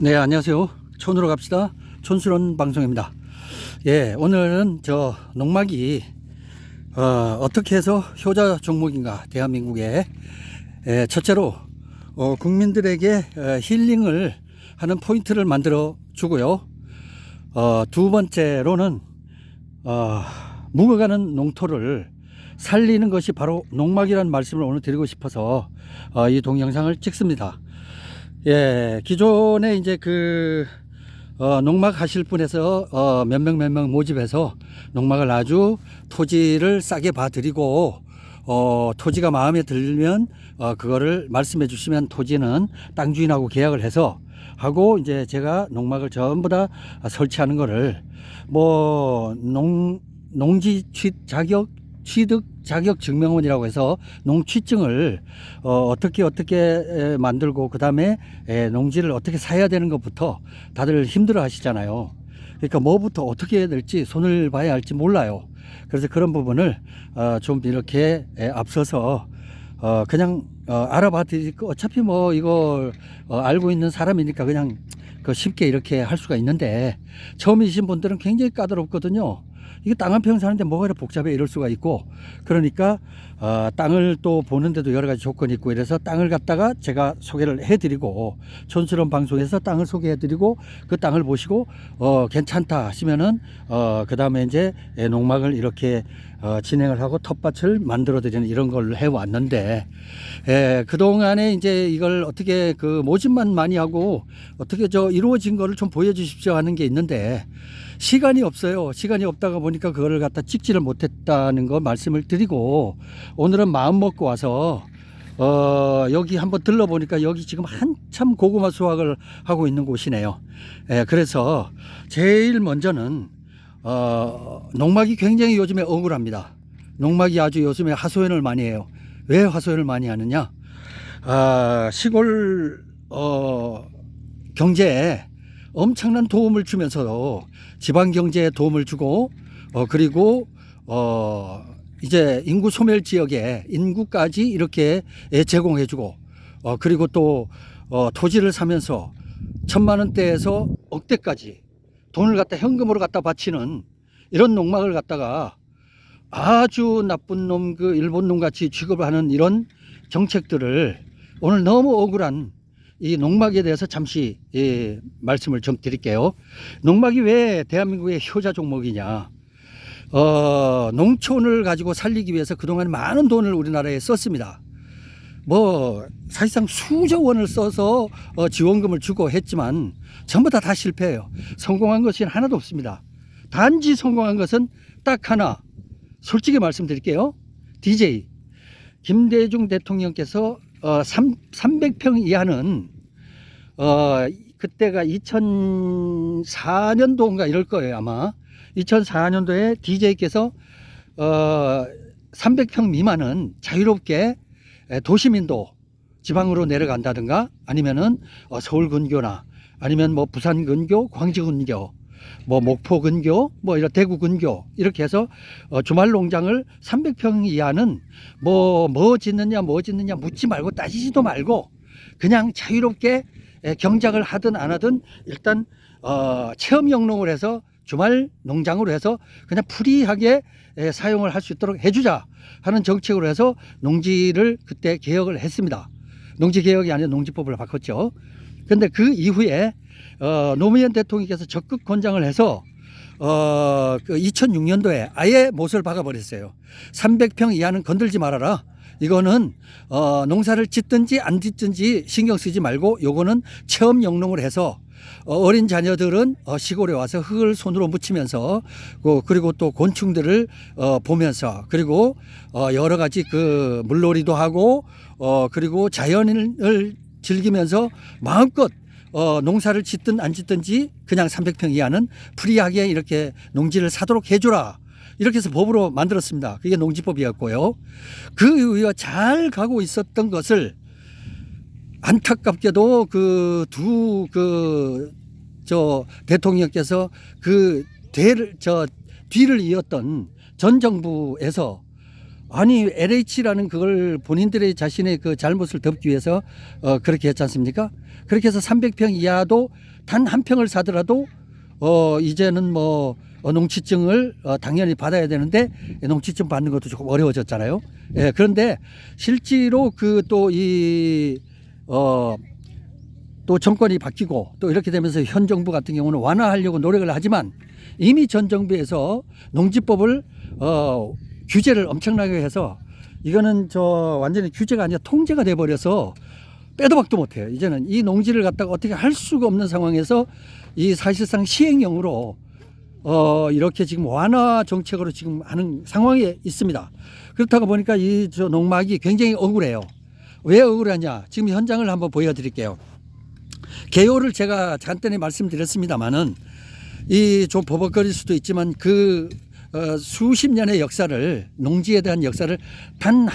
네, 안녕하세요. 촌으로 갑시다. 촌스러운 방송입니다. 예, 오늘은 농막이 어떻게 해서 효자 종목인가, 대한민국에. 첫째로 국민들에게 힐링을 하는 포인트를 만들어 주고요. 두 번째로는 묵어가는 농토를 살리는 것이 바로 농막이라는 말씀을 오늘 드리고 싶어서 이 동영상을 찍습니다. 예, 기존에 이제 농막 하실 분에서 몇 명 모집해서 농막을 아주 토지를 싸게 봐드리고, 토지가 마음에 들면 그거를 말씀해 주시면 토지는 땅 주인하고 계약을 해서 하고, 이제 제가 농막을 전부 다 설치하는 거를 농지 취득 자격 증명원이라고 해서 농취증을 어떻게 만들고, 그 다음에 농지를 어떻게 사야 되는 것부터 다들 힘들어 하시잖아요. 그러니까 뭐부터 어떻게 해야 될지 손을 봐야 할지 몰라요. 그래서 그런 부분을 좀 이렇게 앞서서 그냥 알아봐 드리고, 어차피 뭐 이거 알고 있는 사람이니까 그냥 쉽게 이렇게 할 수가 있는데, 처음이신 분들은 굉장히 까다롭거든요. 이게 땅 한 평 사는데 뭐가 이렇게 복잡해, 이럴 수가 있고. 그러니까 땅을 또 보는데도 여러 가지 조건이 있고, 이래서 땅을 갖다가 제가 소개를 해드리고, 촌스러운 방송에서 땅을 소개해드리고, 그 땅을 보시고 괜찮다 하시면은 그 다음에 이제 농막을 이렇게 진행을 하고 텃밭을 만들어 드리는 이런 걸 해왔는데, 그동안에 이제 이걸 어떻게 모집만 많이 하고 어떻게 이루어진 거를 좀 보여주십시오 하는 게 있는데, 시간이 없어요. 시간이 없다가 보니까 그거를 갖다 찍지를 못했다는 거 말씀을 드리고, 오늘은 마음 먹고 와서 여기 한번 들러보니까 여기 지금 한참 고구마 수확을 하고 있는 곳이네요. 그래서 제일 먼저는 농막이 굉장히 요즘에 억울합니다. 농막이 아주 요즘에 하소연을 많이 해요. 왜 하소연을 많이 하느냐? 시골 경제에 엄청난 도움을 주면서도 지방 경제에 도움을 주고, 그리고 이제 인구 소멸 지역에 인구까지 이렇게 제공해 주고, 그리고 또 토지를 사면서 1,000만 원대에서 억대까지 돈을 갖다 현금으로 갖다 바치는 이런 농막을 갖다가 아주 나쁜 놈, 일본 놈 같이 취급을 하는 이런 정책들을, 오늘 너무 억울한 이 농막에 대해서 잠시 말씀을 좀 드릴게요. 농막이 왜 대한민국의 효자 종목이냐? 농촌을 가지고 살리기 위해서 그동안 많은 돈을 우리나라에 썼습니다. 사실상 수조 원을 써서 지원금을 주고 했지만 전부 다 실패해요. 성공한 것이 하나도 없습니다. 단지 성공한 것은 딱 하나, 솔직히 말씀드릴게요. DJ 김대중 대통령께서 300평 이하는 그때가 2004년도인가 이럴 거예요. 아마 2004년도에 DJ께서 300평 미만은 자유롭게 도시민도 지방으로 내려간다든가, 아니면은 서울 근교나 아니면 부산 근교, 광주 근교, 목포 근교, 이런 대구 근교, 이렇게 해서 주말 농장을 300평 이하는 뭐 짓느냐 묻지 말고 따지지도 말고 그냥 자유롭게 경작을 하든 안 하든 일단 체험 영농을 해서 주말 농장으로 해서 그냥 프리하게 사용을 할 수 있도록 해주자 하는 정책으로 해서 농지를 그때 개혁을 했습니다. 농지 개혁이 아니라 농지법을 바꿨죠. 근데 그 이후에 노무현 대통령께서 적극 권장을 해서 2006년도에 아예 못을 박아버렸어요. 300평 이하는 건들지 말아라. 이거는 농사를 짓든지 안 짓든지 신경 쓰지 말고, 요거는 체험 영농을 해서 어린 자녀들은 시골에 와서 흙을 손으로 묻히면서, 그리고 또 곤충들을 보면서, 그리고 여러 가지 물놀이도 하고, 그리고 자연을 즐기면서 마음껏 농사를 짓든 안 짓든지 그냥 300평 이하는 프리하게 이렇게 농지를 사도록 해주라. 이렇게 해서 법으로 만들었습니다. 그게 농지법이었고요. 그 이후에 잘 가고 있었던 것을 안타깝게도 대통령께서 뒤를 이었던 전 정부에서 아니 LH라는 그걸 본인들의 자신의 그 잘못을 덮기 위해서 그렇게 했지 않습니까? 그렇게 해서 300평 이하도 단 한 평을 사더라도 이제는 뭐 농취증을 당연히 받아야 되는데 농취증 받는 것도 조금 어려워졌잖아요. 예, 그런데 실제로 그 또 또 정권이 바뀌고 또 이렇게 되면서 현 정부 같은 경우는 완화하려고 노력을 하지만 이미 전 정부에서 농지법을 규제를 엄청나게 해서 이거는 완전히 규제가 아니라 통제가 돼 버려서 빼도 박도 못해요. 이제는 이 농지를 갖다가 어떻게 할 수가 없는 상황에서 이 사실상 시행령으로 이렇게 지금 완화 정책으로 지금 하는 상황에 있습니다. 그렇다고 보니까 이 농막이 굉장히 억울해요. 왜 억울하냐? 지금 현장을 한번 보여드릴게요. 개요를 제가 간단히 말씀드렸습니다만은 이 좀 버벅거릴 수도 있지만 그 수십 년의 역사를 농지에 대한 역사를 단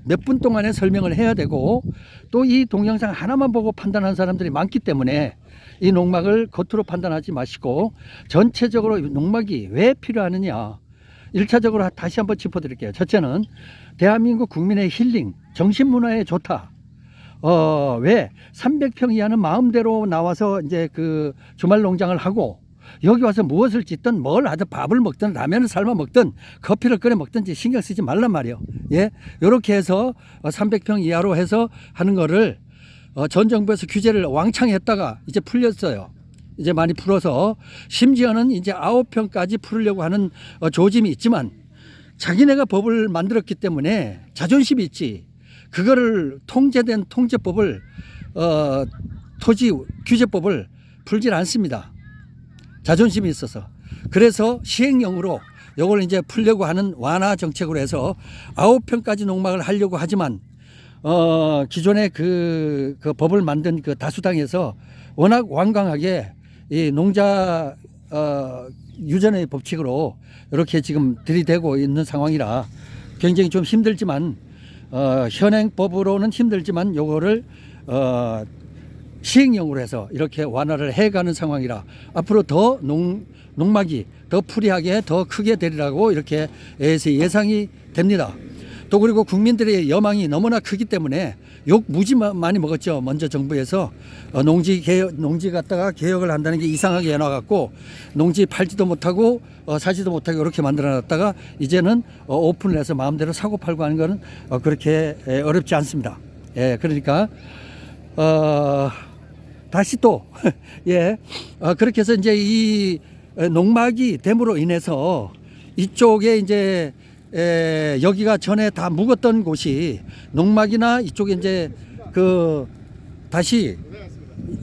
몇 분 동안에 설명을 해야 되고 또 이 동영상 하나만 보고 판단하는 사람들이 많기 때문에 이 농막을 겉으로 판단하지 마시고 전체적으로 농막이 왜 필요하느냐 1차적으로 다시 한번 짚어드릴게요. 첫째는 대한민국 국민의 힐링 정신문화에 좋다. 왜 300평 이하는 마음대로 나와서 이제 그 주말 농장을 하고 여기 와서 무엇을 짓든 뭘 하든 밥을 먹든 라면을 삶아 먹든 커피를 끓여 먹든지 신경 쓰지 말란 말이에요. 예, 이렇게 해서 300평 이하로 해서 하는 거를 전 정부에서 규제를 왕창 했다가 이제 풀렸어요. 이제 많이 풀어서 심지어는 이제 9평까지 풀으려고 하는 조짐이 있지만 자기네가 법을 만들었기 때문에 자존심이 있지. 그거를 통제된 통제법을 토지 규제법을 풀질 않습니다. 자존심이 있어서. 그래서 시행령으로 이걸 이제 풀려고 하는 완화 정책으로 해서 9평까지 농막을 하려고 하지만 기존의 그 법을 만든 그 다수당에서 워낙 완강하게 이 농자 유전의 법칙으로 이렇게 지금 들이대고 있는 상황이라 굉장히 좀 힘들지만 현행법으로는 힘들지만 요거를 시행령으로 해서 이렇게 완화를 해가는 상황이라 앞으로 더 농막이 더 풀이하게 더 크게 되리라고 이렇게 예상이 됩니다. 또 그리고 국민들의 여망이 너무나 크기 때문에 욕 무지 많이 먹었죠. 먼저 정부에서 농지 갖다가 개혁을 한다는 게 이상하게 해놔갖고 농지 팔지도 못하고 사지도 못하고 이렇게 만들어놨다가 이제는 오픈을 해서 마음대로 사고 팔고 하는 거는 그렇게 어렵지 않습니다. 예, 그러니까 다시 또 예, 그렇게 해서 이제 이 농막이 됨으로 인해서 이쪽에 이제 여기가 전에 다 묵었던 곳이 농막이나 이쪽에 이제 그 다시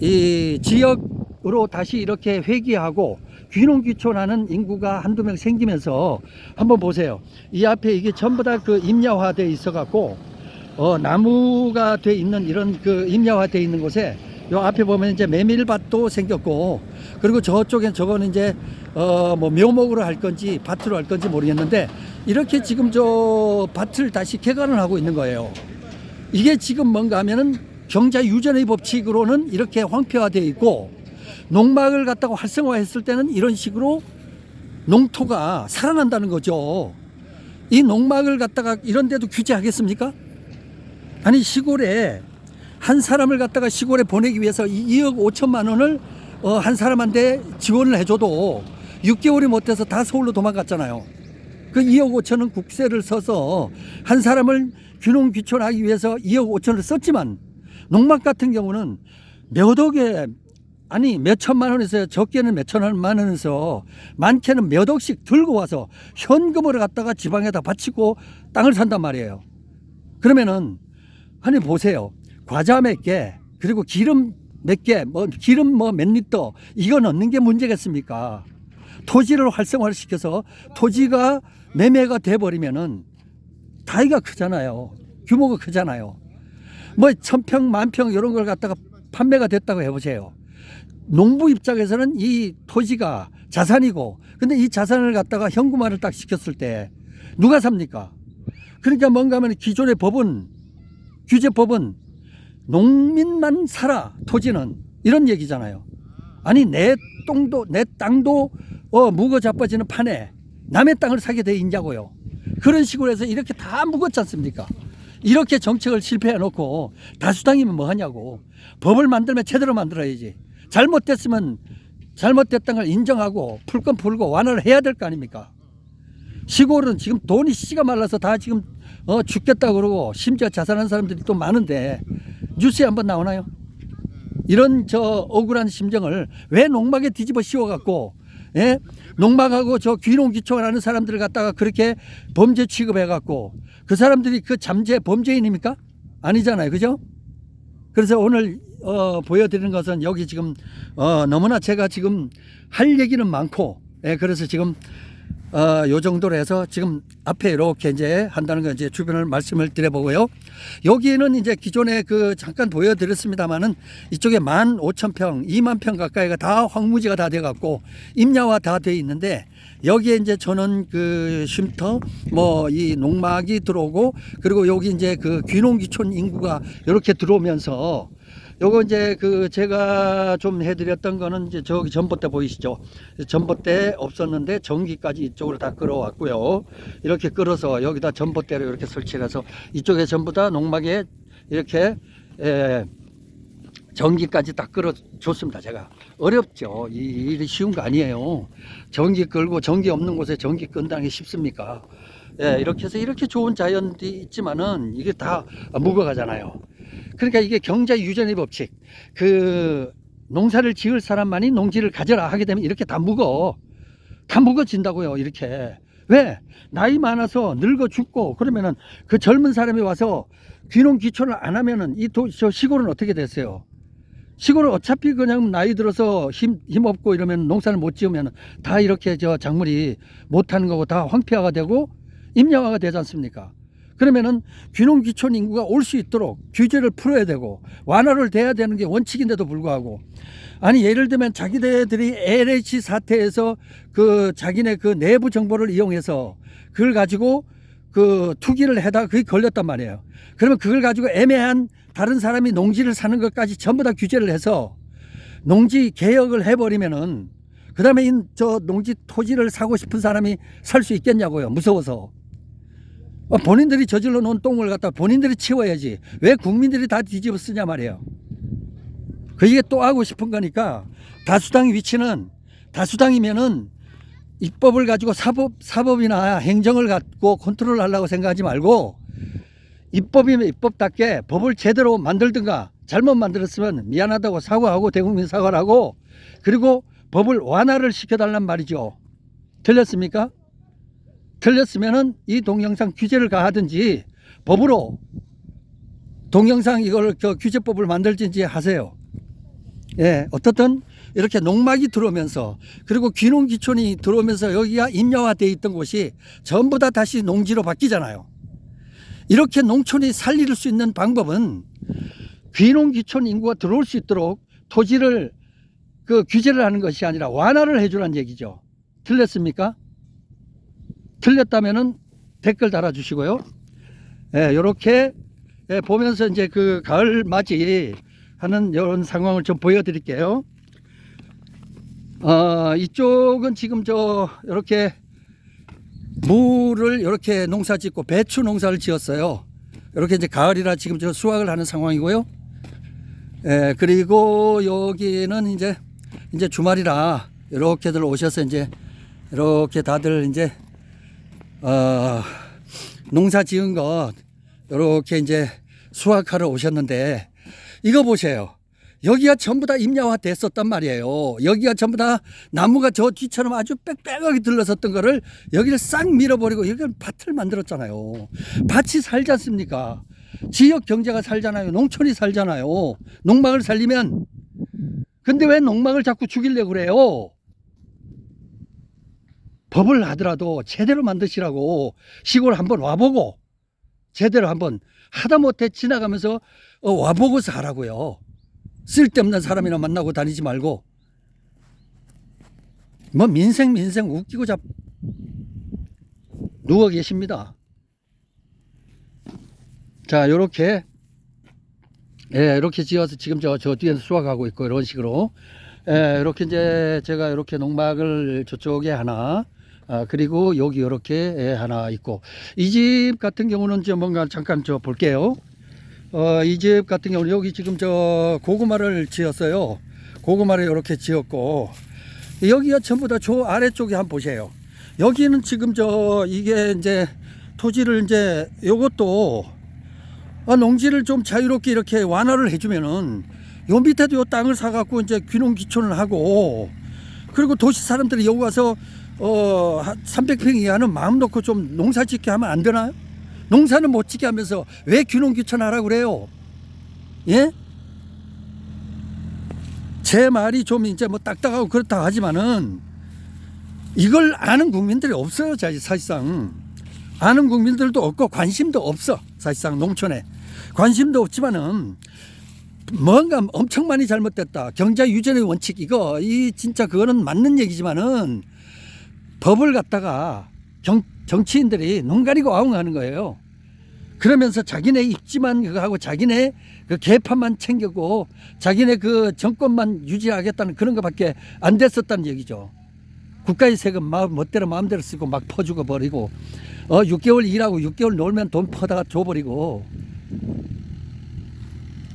이 지역으로 다시 이렇게 회귀하고 귀농귀촌하는 인구가 한두 명 생기면서 한번 보세요. 이 앞에 이게 전부 다 그 임야화돼 있어 갖고 나무가 돼 있는 이런 그 임야화돼 있는 곳에 요 앞에 보면 이제 메밀밭도 생겼고 그리고 저쪽엔 저거는 이제 뭐 묘목으로 할 건지 밭으로 할 건지 모르겠는데 이렇게 지금 저 밭을 다시 개간을 하고 있는 거예요. 이게 지금 뭔가 하면은 경자 유전의 법칙으로는 이렇게 황폐화되어 있고 농막을 갖다가 활성화했을 때는 이런 식으로 농토가 살아난다는 거죠. 이 농막을 갖다가 이런 데도 규제하겠습니까? 아니 시골에 한 사람을 갖다가 시골에 보내기 위해서 2억 5천만 원을 한 사람한테 지원을 해줘도 6개월이 못 돼서 다 서울로 도망갔잖아요. 그 2억 5천은 국세를 써서 한 사람을 귀농귀촌하기 위해서 2억 5천을 썼지만 농막 같은 경우는 몇 억에 아니 몇 천만 원에서 적게는 몇 천만 원에서 많게는 몇 억씩 들고 와서 현금으로 갖다가 지방에다 바치고 땅을 산단 말이에요. 그러면은 아니 보세요. 과자 몇 개, 그리고 기름 몇 개, 기름 몇 리터, 이거 넣는 게 문제겠습니까? 토지를 활성화를 시켜서 토지가 매매가 돼버리면은 다이가 크잖아요. 규모가 크잖아요. 1000평, 10,000평 이런 걸 갖다가 판매가 됐다고 해보세요. 농부 입장에서는 이 토지가 자산이고, 근데 이 자산을 갖다가 현금화를 딱 시켰을 때 누가 삽니까? 그러니까 뭔가 하면 기존의 법은, 규제법은 농민만 살아 토지는 이런 얘기잖아요. 아니 내 땅도 묵어 자빠지는 판에 남의 땅을 사게 돼 있냐고요. 그런 식으로 해서 이렇게 다 묵었지 않습니까? 이렇게 정책을 실패해 놓고 다수당이면 뭐 하냐고. 법을 만들면 제대로 만들어야지. 잘못됐으면 잘못됐다는 걸 인정하고 풀 건 풀고 완화를 해야 될 거 아닙니까? 시골은 지금 돈이 씨가 말라서 다 지금 죽겠다 그러고 심지어 자살한 사람들이 또 많은데 뉴스에 한번 나오나요? 이런 저 억울한 심정을 왜 농막에 뒤집어 씌워갖고, 예? 농막하고 저 귀농귀촌하는 사람들을 갖다가 그렇게 범죄 취급해갖고 그 사람들이 그 잠재 범죄인입니까? 아니잖아요, 그죠? 그래서 오늘 보여드리는 것은 여기 지금 너무나 제가 지금 할 얘기는 많고, 예, 그래서 지금 요 정도로 해서 지금 앞에 이렇게 이제 한다는 거 이제 주변을 말씀을 드려보고요. 여기는 이제 기존에 그 잠깐 보여드렸습니다만은 이쪽에 15,000평, 20,000평 가까이가 다 황무지가 다 돼갖고 임야화 다 돼 있는데 여기에 이제 저는 그 쉼터 뭐 이 농막이 들어오고 그리고 여기 이제 그 귀농귀촌 인구가 이렇게 들어오면서 요거 이제 그 제가 좀 해드렸던 거는 이제 저기 전봇대 보이시죠? 전봇대 없었는데 전기까지 이쪽으로 다 끌어왔고요. 이렇게 끌어서 여기다 전봇대를 이렇게 설치를 해서 이쪽에 전부 다 농막에 이렇게 전기까지 다 끌어줬습니다. 제가 어렵죠. 이 일이 쉬운 거 아니에요. 전기 끌고 전기 없는 곳에 전기 끈다는 게 쉽습니까? 예, 이렇게 해서 이렇게 좋은 자연이 있지만은 이게 다 묵어가잖아요. 그러니까 이게 경제 유전의 법칙. 그 농사를 지을 사람만이 농지를 가져라 하게 되면 이렇게 다 묵어진다고요. 이렇게. 왜? 나이 많아서 늙어 죽고 그러면은 그 젊은 사람이 와서 귀농귀촌을 안 하면은 저 시골은 어떻게 됐어요? 시골은 어차피 그냥 나이 들어서 힘 없고 이러면 농사를 못 지으면 다 이렇게 저 작물이 못 하는 거고 다 황폐화가 되고 임야화가 되지 않습니까? 그러면은 귀농귀촌 인구가 올 수 있도록 규제를 풀어야 되고 완화를 돼야 되는 게 원칙인데도 불구하고 아니 예를 들면 자기네들이 LH 사태에서 그 자기네 그 내부 정보를 이용해서 그걸 가지고 그 투기를 해다 그게 걸렸단 말이에요. 그러면 그걸 가지고 애매한 다른 사람이 농지를 사는 것까지 전부 다 규제를 해서 농지 개혁을 해버리면은 그 다음에 저 농지 토지를 사고 싶은 사람이 살 수 있겠냐고요. 무서워서. 본인들이 저질러 놓은 똥을 갖다 본인들이 치워야지. 왜 국민들이 다 뒤집어 쓰냐 말이에요. 그게 또 하고 싶은 거니까 다수당 위치는 다수당이면은 입법을 가지고 사법이나 행정을 갖고 컨트롤 하려고 생각하지 말고 입법이면 입법답게 법을 제대로 만들든가 잘못 만들었으면 미안하다고 사과하고 대국민 사과를 하고 그리고 법을 완화를 시켜달란 말이죠. 틀렸습니까? 틀렸으면은 이 동영상 규제를 가하든지 법으로 동영상 이걸 규제법을 만들든지 하세요. 예, 어떻든 이렇게 농막이 들어오면서 그리고 귀농귀촌이 들어오면서 여기가 임야화되어 있던 곳이 전부 다 다시 농지로 바뀌잖아요. 이렇게 농촌이 살릴 수 있는 방법은 귀농귀촌 인구가 들어올 수 있도록 토지를 그 규제를 하는 것이 아니라 완화를 해주라는 얘기죠. 틀렸습니까? 틀렸다면은 댓글 달아주시고요. 예, 요렇게 보면서 이제 그 가을 맞이 하는 이런 상황을 좀 보여드릴게요. 이쪽은 지금 이렇게 무를 이렇게 농사 짓고 배추 농사를 지었어요. 이렇게 이제 가을이라 지금 수확을 하는 상황이고요. 예, 그리고 여기는 이제 주말이라 이렇게들 오셔서 이제 이렇게 다들 이제 농사 지은 것 이렇게 이제 수확하러 오셨는데 이거 보세요. 여기가 전부 다 임야화 됐었단 말이에요. 여기가 전부 다 나무가 저 뒤처럼 아주 빽빽하게 들러섰던 거를 여기를 싹 밀어버리고 여기를 밭을 만들었잖아요. 밭이 살지 않습니까? 지역 경제가 살잖아요. 농촌이 살잖아요. 농막을 살리면. 근데 왜 농막을 자꾸 죽이려고 그래요? 법을 하더라도 제대로 만드시라고 시골 한번 와보고 제대로 한번 하다못해 지나가면서 와보고서 하라고요. 쓸데없는 사람이나 만나고 다니지 말고 뭐 민생 웃기고 누워 계십니다. 자, 요렇게 이렇게 지어서 지금 저 뒤에서 수확하고 있고 이런 식으로 이렇게 이제 제가 이렇게 농막을 저쪽에 하나 그리고 여기 이렇게 하나 있고, 이 집 같은 경우는 저 뭔가 잠깐 저 볼게요. 이 집 같은 경우는 여기 지금 저 고구마를 지었어요. 고구마를 이렇게 지었고, 여기가 전부 다 저 아래쪽에 한번 보세요. 여기는 지금 저 이게 이제 토지를 이제 요것도 농지를 좀 자유롭게 이렇게 완화를 해주면은 요 밑에도 요 땅을 사갖고 이제 귀농귀촌을 하고, 그리고 도시 사람들이 여기 와서 300평 이하는 마음 놓고 좀 농사 짓게 하면 안 되나요? 농사는 못 짓게 하면서 왜 귀농귀촌 하라고 그래요? 예? 제 말이 좀 이제 뭐 딱딱하고 그렇다 하지만은 이걸 아는 국민들이 없어요. 사실상 아는 국민들도 없고 관심도 없어. 사실상 농촌에 관심도 없지만은 뭔가 엄청 많이 잘못됐다. 경제 유전의 원칙 이 진짜 그거는 맞는 얘기지만은 법을 갖다가 정치인들이 눈 가리고 아웅하는 거예요. 그러면서 자기네 입지만 그거 하고 자기네 그 개판만 챙기고 자기네 그 정권만 유지하겠다는 그런 것밖에 안 됐었다는 얘기죠. 국가의 세금 멋대로 마음대로 쓰고 막 퍼주고 버리고 6개월 일하고 6개월 놀면 돈 퍼다가 줘버리고,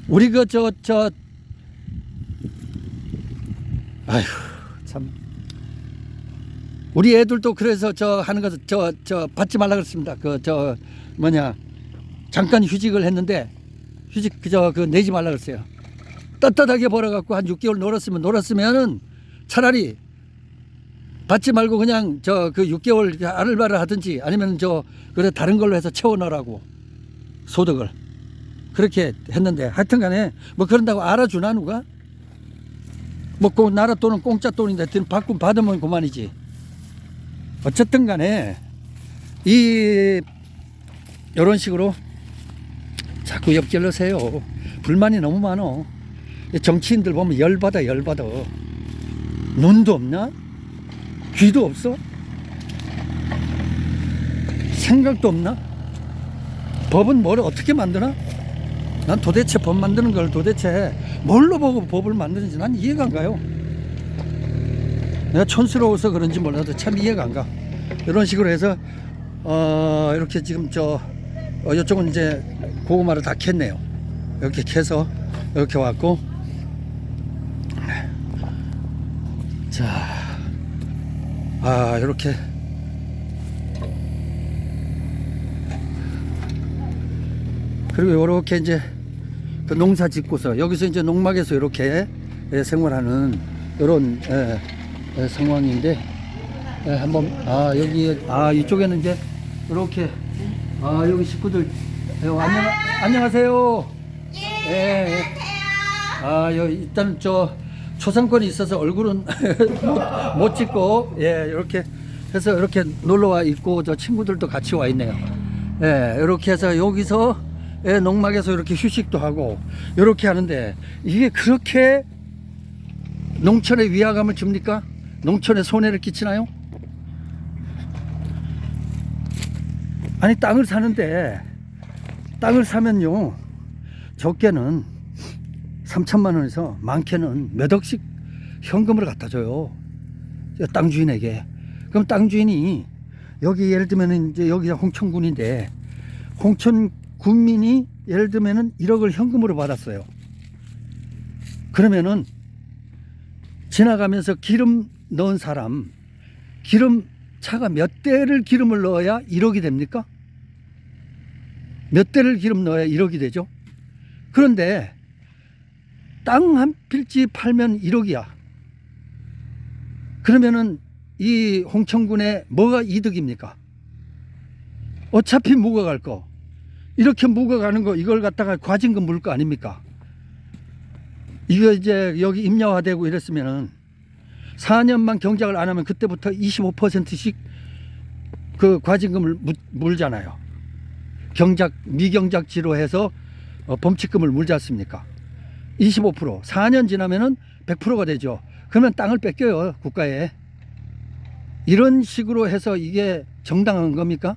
우리 아휴 참, 우리 애들도 그래서 하는 거 받지 말라 그랬습니다. 잠깐 휴직을 했는데 휴직 내지 말라 그랬어요. 떳떳하게 벌어갖고 한 6개월 놀았으면은 차라리 받지 말고 그냥 그 6개월 아르바를 하든지 아니면 그래 다른 걸로 해서 채워 넣으라고 소득을 그렇게 했는데, 하여튼 간에 뭐 그런다고 알아주나 누가? 뭐 나라 돈은 공짜 돈인데 받으면 그만이지. 어쨌든 간에 이런 식으로 자꾸 엮일러세요. 불만이 너무 많어. 정치인들 보면 열받아. 눈도 없나? 귀도 없어? 생각도 없나? 법은 뭘 어떻게 만드나? 난 도대체 법 만드는 걸 도대체 뭘로 보고 법을 만드는지 난 이해가 안 가요. 내가 촌스러워서 그런지 몰라도 참 이해가 안 가. 이런 식으로 해서 이렇게 지금 이쪽은 이제 고구마를 다 캤네요. 이렇게 캐서 이렇게 왔고, 자, 이렇게 그리고 이렇게 이제 그 농사 짓고서 여기서 이제 농막에서 이렇게 생활하는 이런 상황인데, 한번 여기 이쪽에는 이제 이렇게 여기 식구들 안녕하세요. 예. 여기 일단 초상권이 있어서 얼굴은 못 찍고, 이렇게 해서 이렇게 놀러와 있고, 친구들도 같이 와 있네요. 이렇게 해서 여기서 농막에서 이렇게 휴식도 하고 이렇게 하는데, 이게 그렇게 농촌에 위화감을 줍니까? 농촌에 손해를 끼치나요? 아니, 땅을 사면요, 적게는 3천만 원에서 많게는 몇 억씩 현금을 갖다 줘요, 땅 주인에게. 그럼 땅 주인이 여기 예를 들면 이제 여기가 홍천군인데, 홍천 군민이 예를 들면은 1억을 현금으로 받았어요. 그러면은 지나가면서 기름 넣은 사람, 차가 몇 대를 기름을 넣어야 1억이 됩니까? 몇 대를 기름 넣어야 1억이 되죠? 그런데 땅 한 필지 팔면 1억이야. 그러면은 이 홍천군에 뭐가 이득입니까? 어차피 묵어갈 거, 이렇게 묵어가는 거, 이걸 갖다가 과징금 물 거 아닙니까? 이거 이제 여기 임야화되고 이랬으면은 4년만 경작을 안 하면 그때부터 25%씩 그 과징금을 물잖아요. 미경작지로 해서 범칙금을 물지 않습니까? 25%, 4년 지나면은 100%가 되죠. 그러면 땅을 뺏겨요, 국가에. 이런 식으로 해서 이게 정당한 겁니까?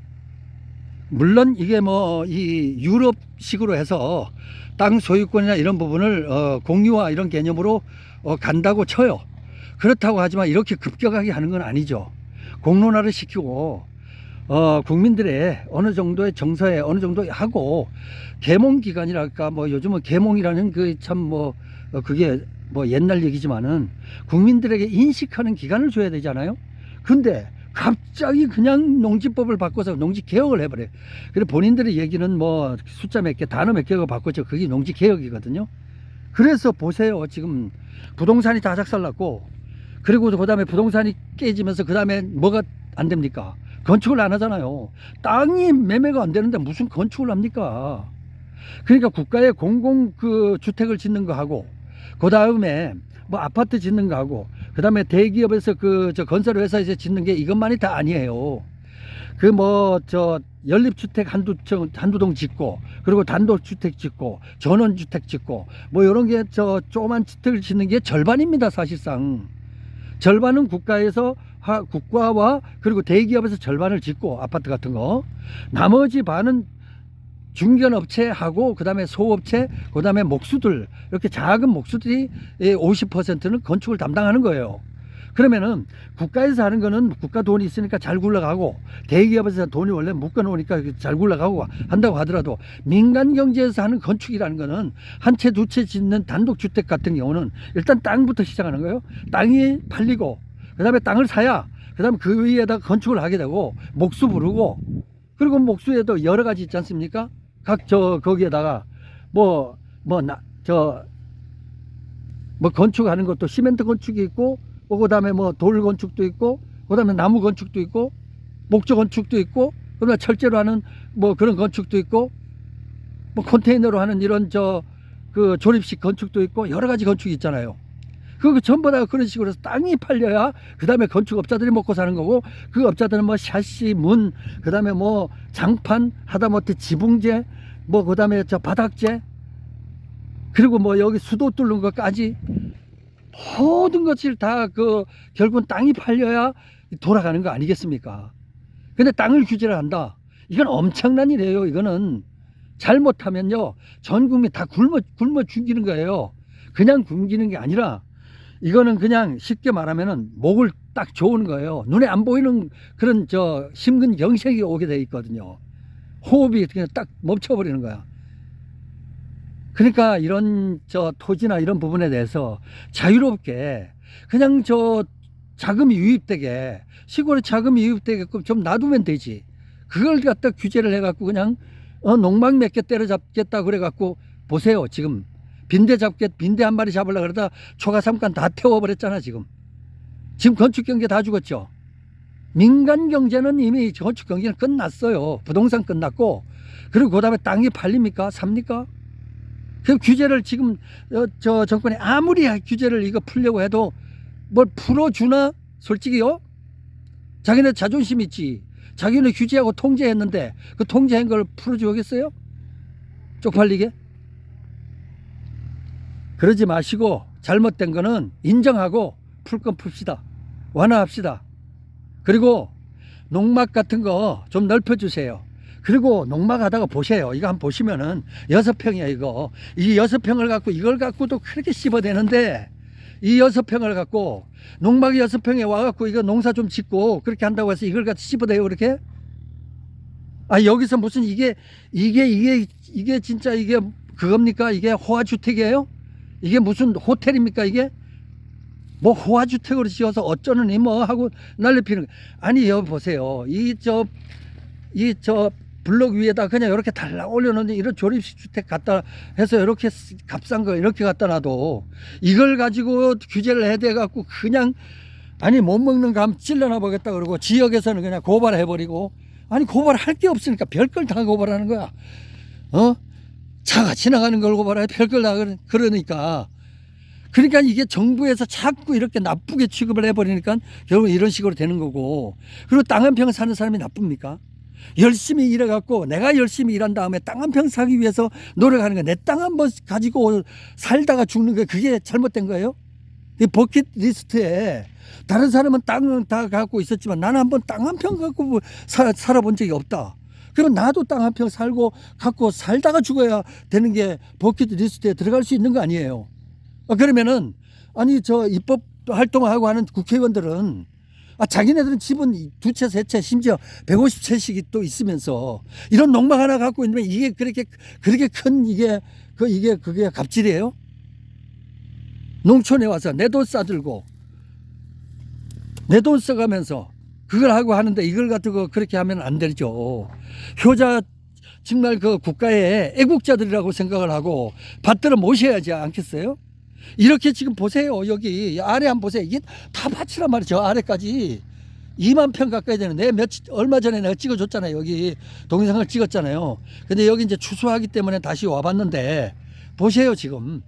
물론 이게 이 유럽식으로 해서 땅 소유권이나 이런 부분을 공유화 이런 개념으로 간다고 쳐요. 그렇다고 하지만 이렇게 급격하게 하는 건 아니죠. 공론화를 시키고 국민들의 어느 정도의 정서에 어느 정도 하고 계몽 기간이랄까 뭐 요즘은 계몽이라는 그 참 뭐 그게 뭐 옛날 얘기지만은 국민들에게 인식하는 기간을 줘야 되잖아요. 근데 갑자기 그냥 농지법을 바꿔서 농지 개혁을 해버려요. 그래서 본인들의 얘기는 뭐 숫자 몇 개, 단어 몇 개가 바꿨죠. 그게 농지 개혁이거든요. 그래서 보세요. 지금 부동산이 다 작살났고, 그리고 그 다음에 부동산이 깨지면서 그 다음에 뭐가 안 됩니까? 건축을 안 하잖아요. 땅이 매매가 안 되는데 무슨 건축을 합니까? 그러니까 국가의 공공 그 주택을 짓는 거 하고, 그 다음에 뭐 아파트 짓는 거 하고, 그 다음에 대기업에서 그 저 건설 회사에서 짓는 게 이것만이 다 아니에요. 그 뭐 저 연립주택 한두 동 짓고, 그리고 단독주택 짓고, 전원주택 짓고, 뭐 이런 게 저 조그만 주택을 짓는 게 절반입니다. 사실상 절반은 국가와 그리고 대기업에서 절반을 짓고, 아파트 같은 거 나머지 반은 중견업체하고, 그 다음에 소업체, 그 다음에 목수들, 이렇게 작은 목수들이 50%는 건축을 담당하는 거예요. 그러면은 국가에서 하는 거는 국가 돈이 있으니까 잘 굴러가고, 대기업에서 돈이 원래 묶어 놓으니까 잘 굴러가고 한다고 하더라도, 민간 경제에서 하는 건축이라는 거는 한 채 두 채 짓는 단독주택 같은 경우는 일단 땅부터 시작하는 거예요. 땅이 팔리고, 그 다음에 땅을 사야 그 다음에 그 위에다 건축을 하게 되고, 목수 부르고, 그리고 목수에도 여러 가지 있지 않습니까? 거기에다가 뭐 건축하는 것도 시멘트 건축이 있고, 그 다음에 뭐 돌 건축도 있고, 그 다음에 나무 건축도 있고, 목조 건축도 있고, 그 다음에 철제로 하는 뭐 그런 건축도 있고, 뭐 컨테이너로 하는 이런 그 조립식 건축도 있고, 여러 가지 건축이 있잖아요. 그거 전부 다 그런 식으로 해서 땅이 팔려야 그 다음에 건축업자들이 먹고 사는 거고, 그 업자들은 뭐 샤시, 문, 그 다음에 뭐 장판, 하다못해 지붕재, 뭐 그 다음에 저 바닥재, 그리고 뭐 여기 수도 뚫는 것까지 모든 것을 다 결국은 땅이 팔려야 돌아가는 거 아니겠습니까? 근데 땅을 규제를 한다. 이건 엄청난 일이에요. 이거는 잘못하면요, 전 국민 다 굶어 죽이는 거예요. 그냥 굶기는 게 아니라, 이거는 그냥 쉽게 말하면은 목을 딱 조는 거예요. 눈에 안 보이는 그런 심근경색이 오게 돼 있거든요. 호흡이 그냥 딱 멈춰버리는 거야. 그러니까 이런 토지나 이런 부분에 대해서 자유롭게 그냥 자금이 유입되게, 시골에 자금이 유입되게끔 좀 놔두면 되지. 그걸 갖다 규제를 해갖고 그냥 농막 몇 개 때려잡겠다 그래갖고, 보세요. 지금 빈대 한 마리 잡으려고 그러다 초가 삼간 다 태워버렸잖아. 지금 건축 경제 다 죽었죠. 민간 경제는 이미 건축 경제는 끝났어요. 부동산 끝났고, 그리고 그 다음에 땅이 팔립니까? 삽니까? 그 규제를 지금 정권이 아무리 규제를 이거 풀려고 해도 뭘 풀어주나? 솔직히요. 자기네 자존심 있지. 자기네 규제하고 통제했는데 그 통제한 걸 풀어주겠어요? 쪽팔리게? 그러지 마시고, 잘못된 거는 인정하고 풀 건 풉시다. 완화합시다. 그리고 농막 같은 거 좀 넓혀주세요. 그리고 농막 하다가 보세요. 이거 한번 보시면은 6평이야 이거. 이 6평을 갖고 이걸 갖고도 그렇게 씹어대는데, 이 6평을 갖고 농막이 6평에 와갖고 이거 농사 좀 짓고 그렇게 한다고 해서 이걸 갖고 씹어대요 그렇게? 여기서 무슨 이게 진짜 이게 그겁니까? 이게 호화주택이에요? 이게 무슨 호텔입니까 이게? 뭐 호화주택으로 지어서 어쩌느니 뭐 하고 난리 피는. 아니 여기 보세요. 이 블록 위에다 그냥 이렇게 달라 올려놓는 이런 조립식 주택 갖다 해서 이렇게 값싼 거 이렇게 갖다 놔도, 이걸 가지고 규제를 해야 돼 갖고 그냥, 아니 못 먹는 감 찔러나 보겠다 그러고, 지역에서는 그냥 고발해버리고, 아니 고발할 게 없으니까 별걸 다 고발하는 거야. 차가 지나가는 걸 고발해 별걸 다 그러니까 이게 정부에서 자꾸 이렇게 나쁘게 취급을 해버리니까 결국 이런 식으로 되는 거고. 그리고 땅 한 평 사는 사람이 나쁩니까? 열심히 일해갖고 내가 열심히 일한 다음에 땅 한 평 사기 위해서 노력하는 거, 내 땅 한 번 가지고 살다가 죽는 게 그게 잘못된 거예요? 이 버킷리스트에 다른 사람은 땅은 다 갖고 있었지만 나는 한번 땅 한 평 갖고 살아본 적이 없다. 그럼 나도 땅 한 평 갖고 살다가 죽어야 되는 게 버킷리스트에 들어갈 수 있는 거 아니에요? 그러면은, 아니 입법 활동하고 하는 국회의원들은 자기네들은 집은 두 채, 세 채, 심지어 150채씩이 또 있으면서 이런 농막 하나 갖고 있는데 이게 그렇게 큰 그게 갑질이에요? 농촌에 와서 내 돈 싸들고 내 돈 써가면서 그걸 하고 하는데 이걸 가지고 그렇게 하면 안 되죠. 효자 정말 그 국가의 애국자들이라고 생각을 하고 받들어 모셔야지 않겠어요? 이렇게 지금 보세요. 여기 아래 한번 보세요. 이게 다 밭이란 말이죠. 아래까지 2만 평 가까이 되는데 얼마 전에 내가 찍어줬잖아요. 여기 동영상을 찍었잖아요. 근데 여기 이제 추수하기 때문에 다시 와봤는데 보세요. 지금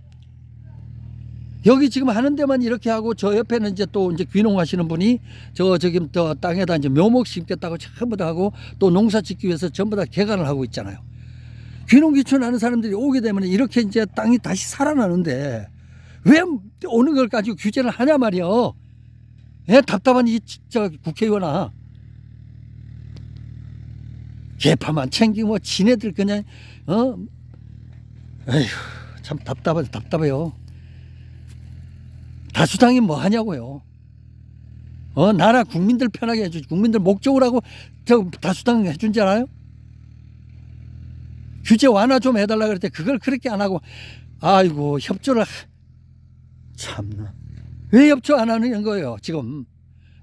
여기 지금 하는 데만 이렇게 하고 저 옆에는 이제 또 이제 귀농하시는 분이 저기 또 땅에다 이제 묘목 심겠다고 전부 다 하고 또 농사 짓기 위해서 전부 다 개간을 하고 있잖아요. 귀농 귀촌하는 사람들이 오게 되면 이렇게 이제 땅이 다시 살아나는데 왜 오는 걸 가지고 규제를 하냐 말이요. 예, 답답한 저 국회의원아. 개파만 챙기고 지네들 그냥 에휴 참 답답해요. 다수당이 뭐 하냐고요. 나라 국민들 편하게 해주지. 국민들 목적으로 하고 저 다수당 해준 줄 알아요? 규제 완화 좀 해달라 그럴 때 그걸 그렇게 안 하고 아이고 협조를 참나. 왜 협조 안 하는 거예요 지금?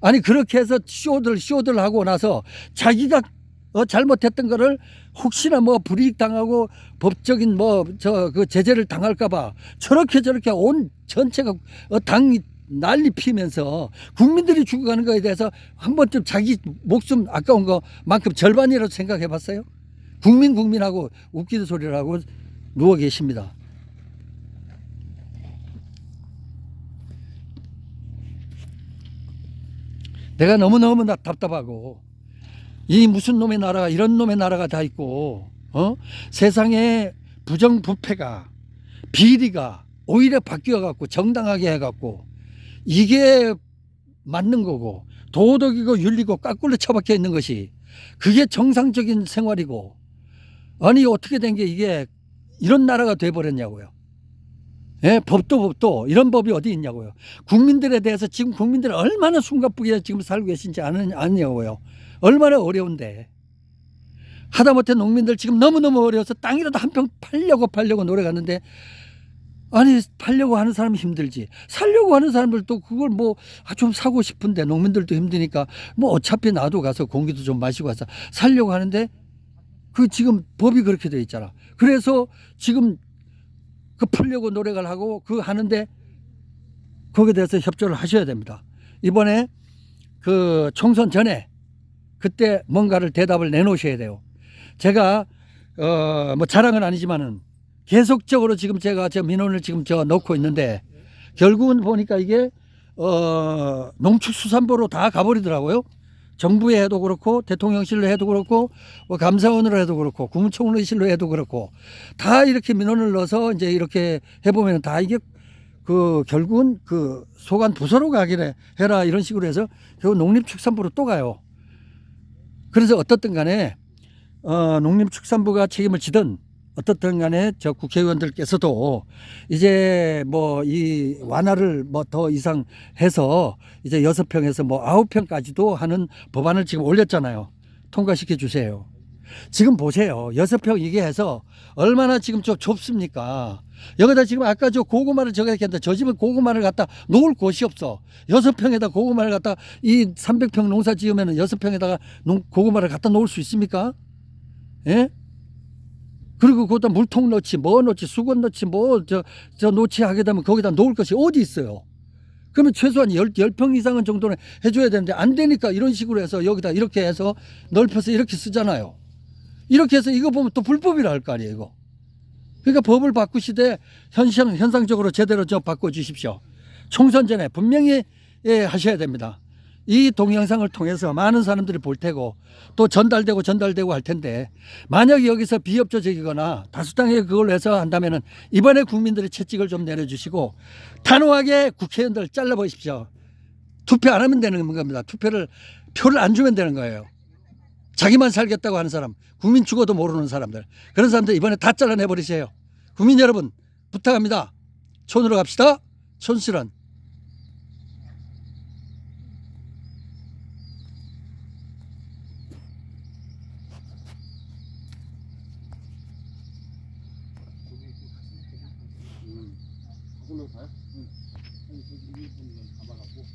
아니 그렇게 해서 쇼들 하고 나서 자기가 잘못했던 거를 혹시나 뭐 불이익 당하고 법적인 그 제재를 당할까봐 저렇게 온 전체가 당이 난리 피면서 국민들이 죽어가는 거에 대해서 한 번쯤 자기 목숨 아까운 거만큼 절반이라도 생각해 봤어요? 국민하고 웃기는 소리를 하고 누워 계십니다. 내가 너무너무 답답하고 이 무슨 놈의 나라가 이런 놈의 나라가 다 있고 세상에 부정부패가 비리가 오히려 바뀌어 갖고 정당하게 해 갖고 이게 맞는 거고 도덕이고 윤리고 까꿀로 처박혀 있는 것이 그게 정상적인 생활이고 아니 어떻게 된 게 이게 이런 나라가 돼버렸냐고요. 예, 법도 이런 법이 어디 있냐고요. 국민들에 대해서 지금 국민들이 얼마나 숨가쁘게 지금 살고 계신지 아냐고요. 얼마나 어려운데. 하다못해 농민들 지금 너무너무 어려워서 땅이라도 한 평 팔려고 노력하는데 아니 팔려고 하는 사람이 힘들지 살려고 하는 사람들도 그걸 좀 사고 싶은데 농민들도 힘드니까 어차피 나도 가서 공기도 좀 마시고 와서 살려고 하는데 그 지금 법이 그렇게 돼 있잖아. 그래서 지금 그 풀려고 노력을 하고 그 하는데 거기에 대해서 협조를 하셔야 됩니다. 이번에 그 총선 전에 그때 뭔가를 대답을 내놓으셔야 돼요. 제가 자랑은 아니지만은 계속적으로 지금 제가 민원을 지금 넣고 있는데 결국은 보니까 이게 농축수산부로 다 가버리더라고요. 정부에 해도 그렇고 대통령실로 해도 그렇고 감사원으로 해도 그렇고 국무총리실로 해도 그렇고 다 이렇게 민원을 넣어서 이제 이렇게 해보면 다 이게 결국은 소관 부서로 가기를 해라 이런 식으로 해서 결국 농림축산부로 또 가요. 그래서 어떻든 간에 농림축산부가 책임을 지든 어떻든 간에 저 국회의원들께서도 이제 이 완화를 더 이상 해서 이제 6평에서 9평까지도 하는 법안을 지금 올렸잖아요. 통과시켜 주세요. 지금 보세요. 6평 이게 해서 얼마나 지금 좁습니까? 여기다 지금 아까 저 고구마를 저기 했는데 저 집은 고구마를 갖다 놓을 곳이 없어. 6평에다 고구마를 갖다 이 300평 농사 지으면 6평에다가 고구마를 갖다 놓을 수 있습니까? 예? 그리고 거기다 물통 넣지 넣지 수건 넣지 놓지 하게 되면 거기다 놓을 것이 어디 있어요. 그러면 최소한 10평 이상은 정도는 해줘야 되는데 안 되니까 이런 식으로 해서 여기다 이렇게 해서 넓혀서 이렇게 쓰잖아요. 이렇게 해서 이거 보면 또 불법이라 할 거 아니에요 이거. 그러니까 법을 바꾸시되 현상적으로 제대로 바꿔주십시오. 총선 전에 분명히 하셔야 됩니다. 이 동영상을 통해서 많은 사람들이 볼 테고 또 전달되고 할 텐데 만약 여기서 비협조적이거나 다수당에 그걸 해서 한다면은 이번에 국민들의 채찍을 좀 내려주시고 단호하게 국회의원들 잘라버리십시오. 투표 안 하면 되는 겁니다. 표를 안 주면 되는 거예요. 자기만 살겠다고 하는 사람, 국민 죽어도 모르는 사람들, 그런 사람들 이번에 다 잘라내버리세요. 국민 여러분 부탁합니다. 촌으로 갑시다. 촌실현. 손으로 사요? 아니 저기 일본은 담아갖고